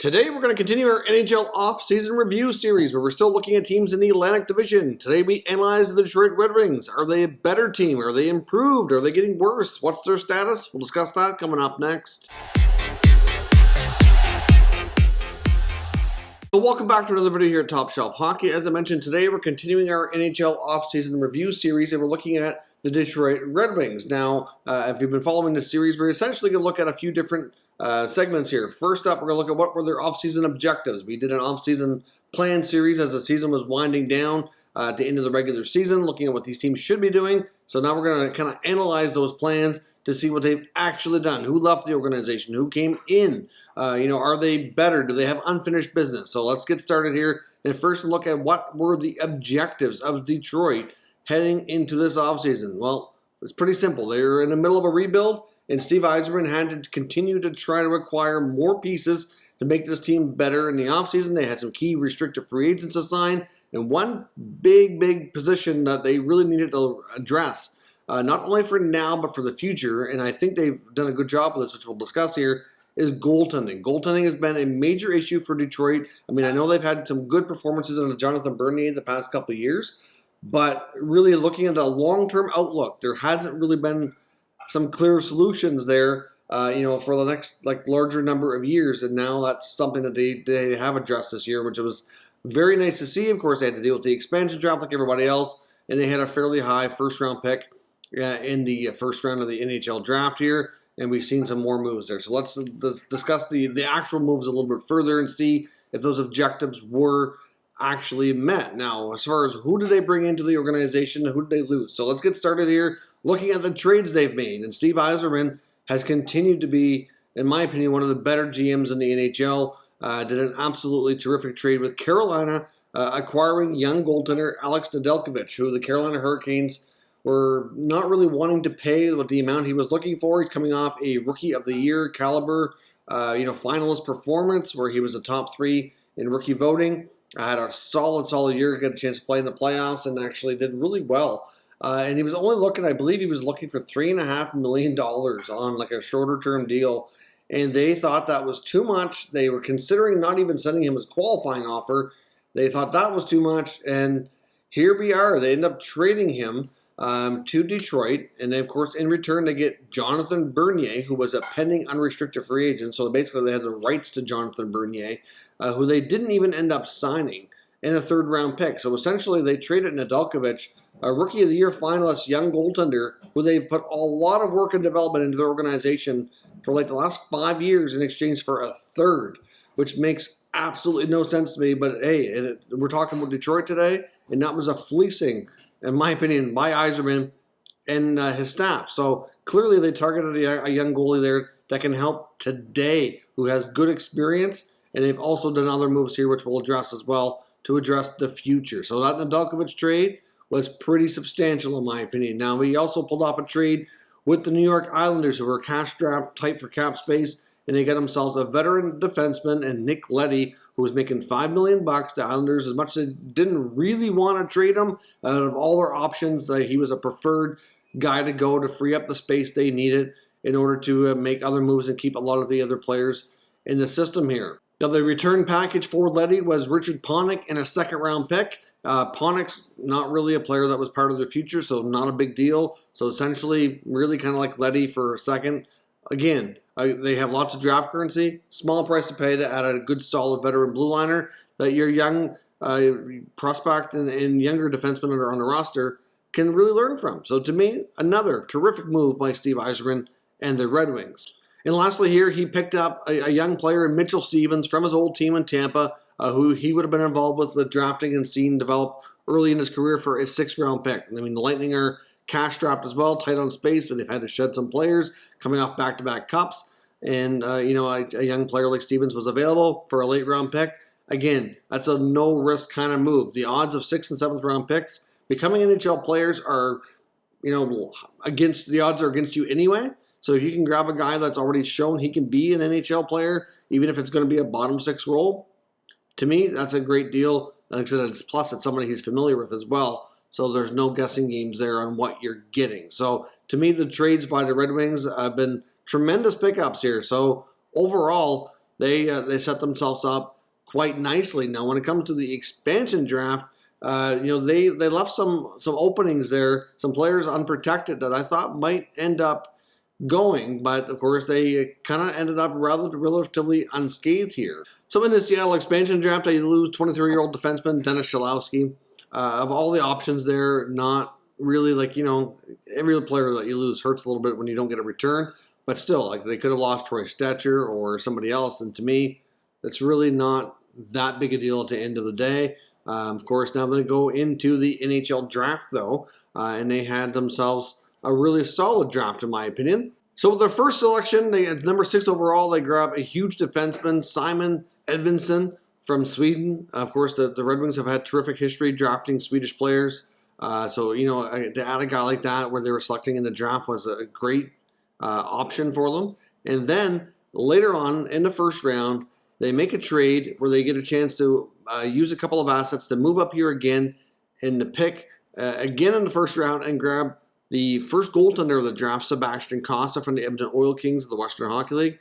Today we're going to continue our NHL off-season review series where we're still looking at teams in the Atlantic Division. Today we analyze the Detroit Red Wings. Are they a better team? Are they improved? Are they getting worse? What's their status? We'll discuss that coming up next. So welcome back to another video here at Top Shelf Hockey. As I mentioned, today we're continuing our NHL off-season review series and we're looking at the Detroit Red Wings. Now, if you've been following this series, we're essentially going to look at a few different segments here. First up, we're going to look at what were their off-season objectives. We did an off-season plan series as the season was winding down at the end of the regular season, looking at what these teams should be doing. So now we're going to kind of analyze those plans to see what they've actually done. Who left the organization? Who came in? Are they better? Do they have unfinished business? So let's get started here and first look at what were the objectives of Detroit heading into this offseason. Well, it's pretty simple. They're in the middle of a rebuild, and Steve Yzerman had to continue to try to acquire more pieces to make this team better in the offseason. They had some key restricted free agents to sign, and one big position that they really needed to address, not only for now but for the future, and I think they've done a good job of this, which we'll discuss here, is goaltending. Goaltending has been a major issue for Detroit. I mean, I know they've had some good performances under Jonathan Bernier the past couple of years, but really looking at a long-term outlook, there hasn't really been some clear solutions there, for the next larger number of years. And now that's something that they have addressed this year, which was very nice to see. Of course, they had to deal with the expansion draft like everybody else, and they had a fairly high first-round pick in the first round of the NHL draft here, and we've seen some more moves there. So let's discuss the actual moves a little bit further and see if those objectives were actually met. Now, as far as who did they bring into the organization and who did they lose? So let's get started here looking at the trades they've made. And Steve Yzerman has continued to be, in my opinion, one of the better GMs in the NHL. Did an absolutely terrific trade with Carolina, acquiring young goaltender Alex Nedeljkovic, who the Carolina Hurricanes were not really wanting to pay what the amount he was looking for. He's coming off a Rookie of the Year caliber, finalist performance where he was a top 3 in rookie voting. Had a solid year, got a chance to play in the playoffs, and actually did really well. And he was only looking, I believe he was looking for $3.5 million on a shorter-term deal. And they thought that was too much. They were considering not even sending him his qualifying offer. They thought that was too much, and here we are. They end up trading him to Detroit, and then, of course, in return, they get Jonathan Bernier, who was a pending unrestricted free agent. So basically, they had the rights to Jonathan Bernier, who they didn't even end up signing in a third-round pick. So essentially, they traded Nedeljkovic, a Rookie of the Year finalist, young goaltender, who they've put a lot of work and development into their organization for the last 5 years in exchange for a third, which makes absolutely no sense to me. But hey, we're talking about Detroit today, and that was a fleecing, in my opinion, by Yzerman and his staff. So clearly they targeted a young goalie there that can help today, who has good experience, and they've also done other moves here, which we'll address as well, to address the future. So that Nedeljkovic trade was pretty substantial, in my opinion. Now, we also pulled off a trade with the New York Islanders, who were cash-strapped, tight for cap space, and they got themselves a veteran defenseman and Nick Leddy, who was making $5 million. The Islanders, as much as they didn't really want to trade him, out of all their options, he was a preferred guy to go to free up the space they needed in order to make other moves and keep a lot of the other players in the system here. Now, the return package for Leddy was Richard Panik and a second-round pick. Panik's not really a player that was part of their future, so not a big deal. So essentially, really kind of like Leddy for a second. Again, they have lots of draft currency, small price to pay to add a good, solid veteran blue liner that your young prospect and younger defensemen that are on the roster can really learn from. So to me, another terrific move by Steve Yzerman and the Red Wings. And lastly here, he picked up a young player in Mitchell Stevens from his old team in Tampa, who he would have been involved with drafting and seeing develop early in his career for a 6th-round pick. I mean, the Lightning are cash-strapped as well, tight on space, but they've had to shed some players coming off back-to-back cups. And, a young player like Stevens was available for a late-round pick. Again, that's a no-risk kind of move. The odds of 6th and 7th-round picks becoming NHL players are, the odds are against you anyway. So if you can grab a guy that's already shown he can be an NHL player, even if it's going to be a bottom 6 role, to me, that's a great deal. Like I said, it's somebody he's familiar with as well. So there's no guessing games there on what you're getting. So to me, the trades by the Red Wings have been tremendous pickups here. So overall, they set themselves up quite nicely. Now, when it comes to the expansion draft, they left some openings there, some players unprotected that I thought might end up going, but of course they kind of ended up relatively unscathed here. So in the Seattle expansion draft, I lose 23-year-old defenseman Dennis Chalowski. Of all the options there, not really every player that you lose hurts a little bit when you don't get a return, but still, they could have lost Troy Stetcher or somebody else, and to me, it's really not that big a deal at the end of the day. Of course, now they go into the NHL draft, though, and they had themselves a really solid draft, in my opinion. So with their first selection, at number 6 overall, they grab a huge defenseman, Simon Edvinsson from Sweden. Of course, the Red Wings have had terrific history drafting Swedish players. To add a guy like that where they were selecting in the draft was a great option for them. And then later on in the first round, they make a trade where they get a chance to use a couple of assets to move up here again and to pick again in the first round and grab the first goaltender of the draft, Sebastian Cossa from the Edmonton Oil Kings of the Western Hockey League.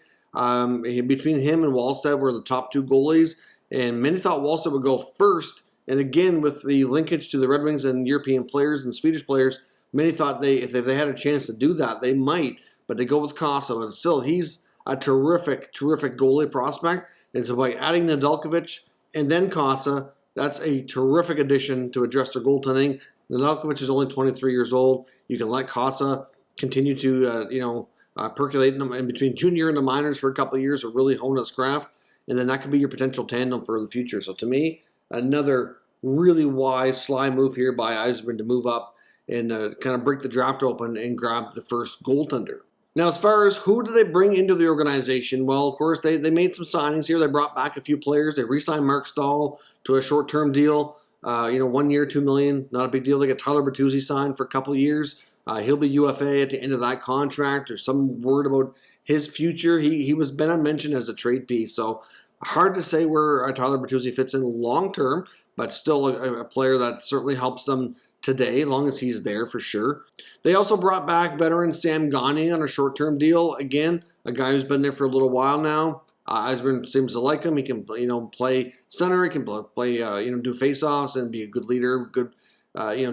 Between him and Wallstedt were the top 2 goalies, and many thought Wallstedt would go first. And again, with the linkage to the Red Wings and European players and Swedish players, many thought if they had a chance to do that, they might. But they go with Cossa, but still, he's a terrific goalie prospect. And so by adding Nedeljkovic and then Cossa, that's a terrific addition to address their goaltending. Nedeljkovic is only 23 years old. You can let Cossa continue to percolate in between junior and the minors for a couple of years to really hone his craft, and then that could be your potential tandem for the future. So to me, another really wise, sly move here by Yzerman to move up and kind of break the draft open and grab the first goaltender. Now, as far as who did they bring into the organization, well, of course, they made some signings here. They brought back a few players. They re-signed Mark Stahl to a short-term deal. 1 year, $2 million, not a big deal. They get Tyler Bertuzzi signed for a couple of years. He'll be UFA at the end of that contract. There's some word about his future. He was been mentioned as a trade piece, so hard to say where Tyler Bertuzzi fits in long term, but still a player that certainly helps them today, as long as he's there for sure. They also brought back veteran Sam Gagner on a short-term deal. Again, a guy who's been there for a little while now. Yzerman seems to like him. He can, play center. He can play, do face-offs and be a good leader, good,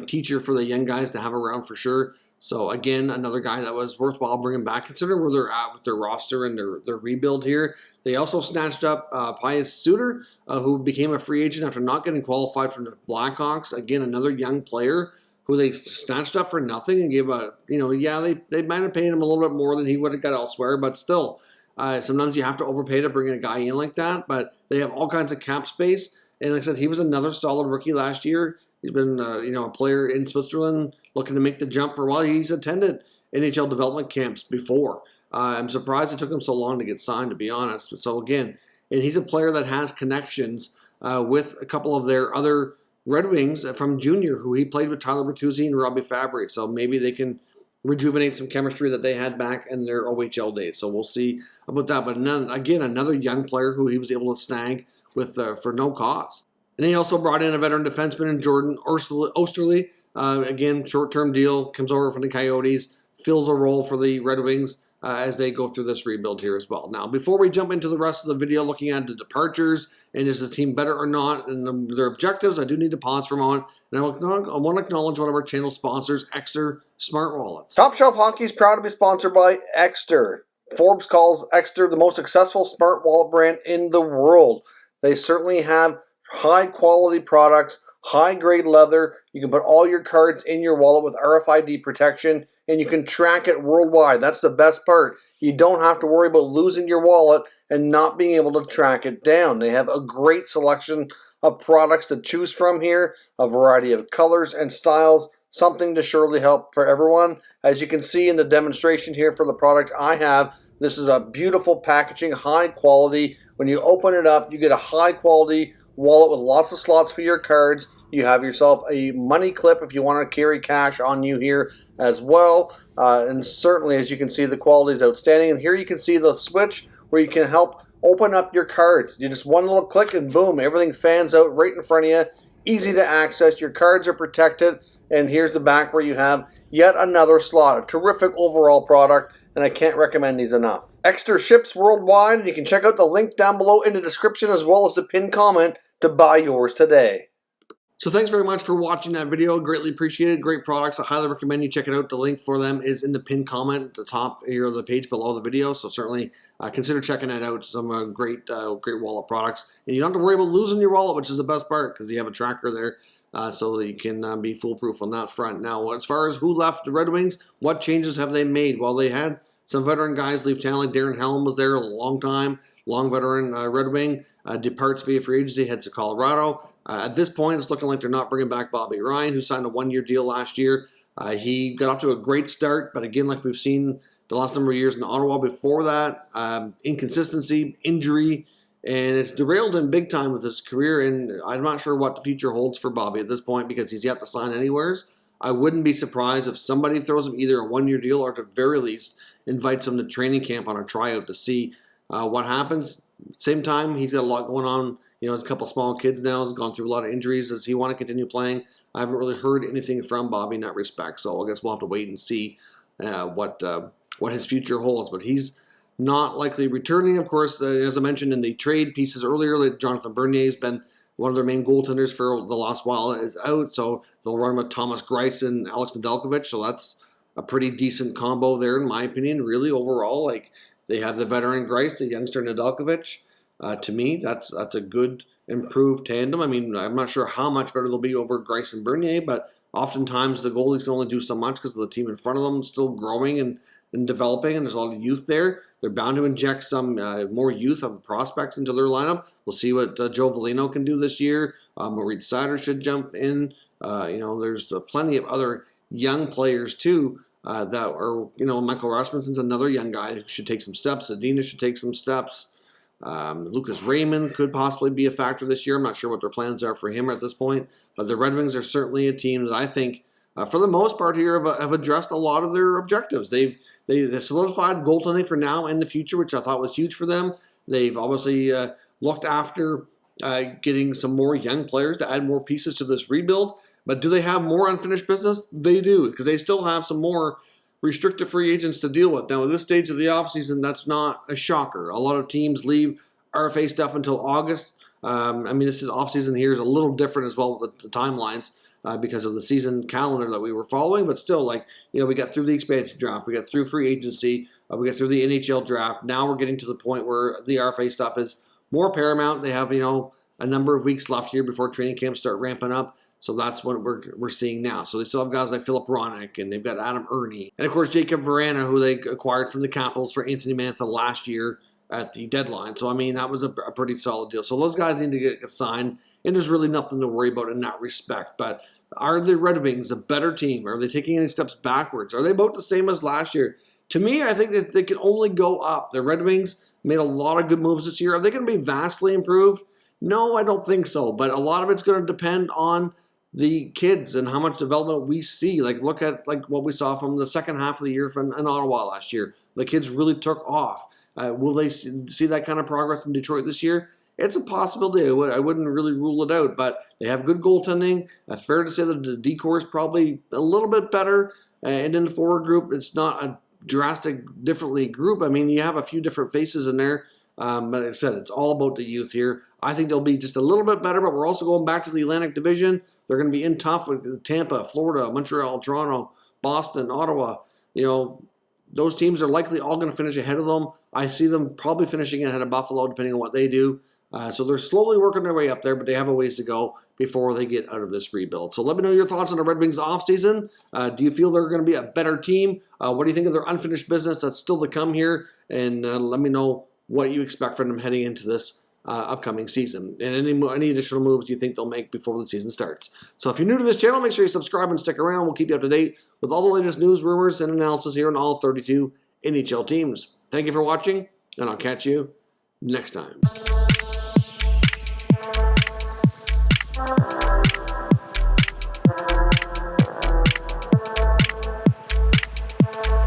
teacher for the young guys to have around for sure. So again, another guy that was worthwhile bringing back, considering where they're at with their roster and their rebuild here. They also snatched up Pius Suter, who became a free agent after not getting qualified from the Blackhawks. Again, another young player who they snatched up for nothing and gave they might have paid him a little bit more than he would have got elsewhere, but still. Sometimes you have to overpay to bring a guy in like that, but they have all kinds of cap space. And like I said, he was another solid rookie last year. He's been, a player in Switzerland looking to make the jump for a while. He's attended NHL development camps before. I'm surprised it took him so long to get signed, to be honest. But so again, and he's a player that has connections with a couple of their other Red Wings from junior, who he played with Tyler Bertuzzi and Robbie Fabry. So maybe they can rejuvenate some chemistry that they had back in their OHL days. So we'll see about that. But again, another young player who he was able to snag with for no cost. And he also brought in a veteran defenseman in Jordan Osterley. Again, short-term deal, comes over from the Coyotes, fills a role for the Red Wings as they go through this rebuild here as well. Now, before we jump into the rest of the video, looking at the departures and is the team better or not and their objectives, I do need to pause for a moment. And I want to acknowledge one of our channel sponsors, Exter Smart Wallets. Top Shelf Hockey is proud to be sponsored by Exter. Forbes calls Exter the most successful smart wallet brand in the world. They certainly have high-quality products, high-grade leather. You can put all your cards in your wallet with RFID protection, and you can track it worldwide. That's the best part. You don't have to worry about losing your wallet and not being able to track it down. They have a great selection of products to choose from here, a variety of colors and styles, something to surely help for everyone. As you can see in the demonstration here for the product I have, this is a beautiful packaging, high quality. When you open it up, you get a high quality wallet with lots of slots for your cards. You have yourself a money clip if you want to carry cash on you here as well. And certainly, as you can see, the quality is outstanding. And here you can see the switch where you can help open up your cards. You just one little click and boom, everything fans out right in front of you. Easy to access. Your cards are protected. And here's the back where you have yet another slot. A terrific overall product. and I can't recommend these enough. Extra ships worldwide, and you can check out the link down below in the description as well as the pinned comment to buy yours today. So thanks very much for watching that video. Greatly appreciated. Great products. I highly recommend you check it out. The link for them is in the pinned comment at the top here of the page below the video. So certainly consider checking that out. Some great wallet products. And you don't have to worry about losing your wallet, which is the best part because you have a tracker there so that you can be foolproof on that front. Now, as far as who left the Red Wings, what changes have they made? Well, they had some veteran guys leave town. Like Darren Helm was there a long time, long veteran Red Wing. Departs via free agency, heads to Colorado. At this point, it's looking like they're not bringing back Bobby Ryan, who signed a one-year deal last year. He got off to a great start, but again, like we've seen the last number of years in Ottawa before that, inconsistency, injury, and it's derailed him big time with his career, and I'm not sure what the future holds for Bobby at this point because he's yet to sign anywheres. I wouldn't be surprised if somebody throws him either a one-year deal or at the very least invites him to training camp on a tryout to see what happens. Same time, he's got a lot going on. You know, he's a couple small kids now. He's gone through a lot of injuries. Does he want to continue playing? I haven't really heard anything from Bobby in that respect, so I guess we'll have to wait and see what his future holds. But he's not likely returning. Of course, as I mentioned in the trade pieces earlier, that Jonathan Bernier has been one of their main goaltenders for the last while is out, so they'll run with Thomas Greiss and Alex Nedeljkovic, so that's a pretty decent combo there, in my opinion, really, overall. Like, they have the veteran Greiss, the youngster Nedeljkovic. To me, that's a good improved tandem. I mean, I'm not sure how much better they'll be over Greiss and Bernier, but oftentimes the goalies can only do so much because the team in front of them is still growing and developing, and there's a lot of youth there. They're bound to inject some more youth of prospects into their lineup. We'll see what Joe Veleno can do this year. Maurice Sider should jump in. There's plenty of other young players too that are, Michael Rasmussen's another young guy who should take some steps. Zadina should take some steps. Lucas Raymond could possibly be a factor this year. I'm not sure what their plans are for him at this point, but the Red Wings are certainly a team that I think, for the most part here, have addressed a lot of their objectives. They solidified goaltending for now and the future, which I thought was huge for them. They've obviously looked after getting some more young players to add more pieces to this rebuild. But do they have more unfinished business? They do, because they still have some more restricted free agents to deal with. Now, at this stage of the offseason, that's not a shocker. A lot of teams leave RFA stuff until August. This offseason here is a little different as well with the timelines because of the season calendar that we were following. But still, we got through the expansion draft. We got through free agency. We got through the NHL draft. Now we're getting to the point where the RFA stuff is more paramount. They have, a number of weeks left here before training camps start ramping up. So that's what we're seeing now. So they still have guys like Philip Hronek, and they've got Adam Ernie. And, of course, Jacob Verana, who they acquired from the Capitals for Anthony Mantha last year at the deadline. So, that was a pretty solid deal. So those guys need to get signed, and there's really nothing to worry about in that respect. But are the Red Wings a better team? Are they taking any steps backwards? Are they about the same as last year? To me, I think that they can only go up. The Red Wings made a lot of good moves this year. Are they going to be vastly improved? No, I don't think so. But a lot of it's going to depend on the kids and how much development we see. Look at what we saw from the second half of the year in Ottawa last year. The kids really took off. Will they see that kind of progress in Detroit this year? It's a possibility. I wouldn't really rule it out, but they have good goaltending. Fair to say that the decor is probably a little bit better. And in the forward group, it's not a drastic differently group. You have a few different faces in there. But like I said, it's all about the youth here. I think they'll be just a little bit better, but we're also going back to the Atlantic Division. They're going to be in tough with Tampa, Florida, Montreal, Toronto, Boston, Ottawa. Those teams are likely all going to finish ahead of them. I see them probably finishing ahead of Buffalo, depending on what they do. So they're slowly working their way up there, but they have a ways to go before they get out of this rebuild. So let me know your thoughts on the Red Wings offseason. Do you feel they're going to be a better team? What do you think of their unfinished business that's still to come here? And let me know what you expect from them heading into this upcoming season, and any additional moves you think they'll make before the season starts. So if you're new to this channel, make sure you subscribe and stick around. We'll keep you up to date with all the latest news, rumors, and analysis here on all 32 NHL teams. Thank you for watching, and I'll catch you next time.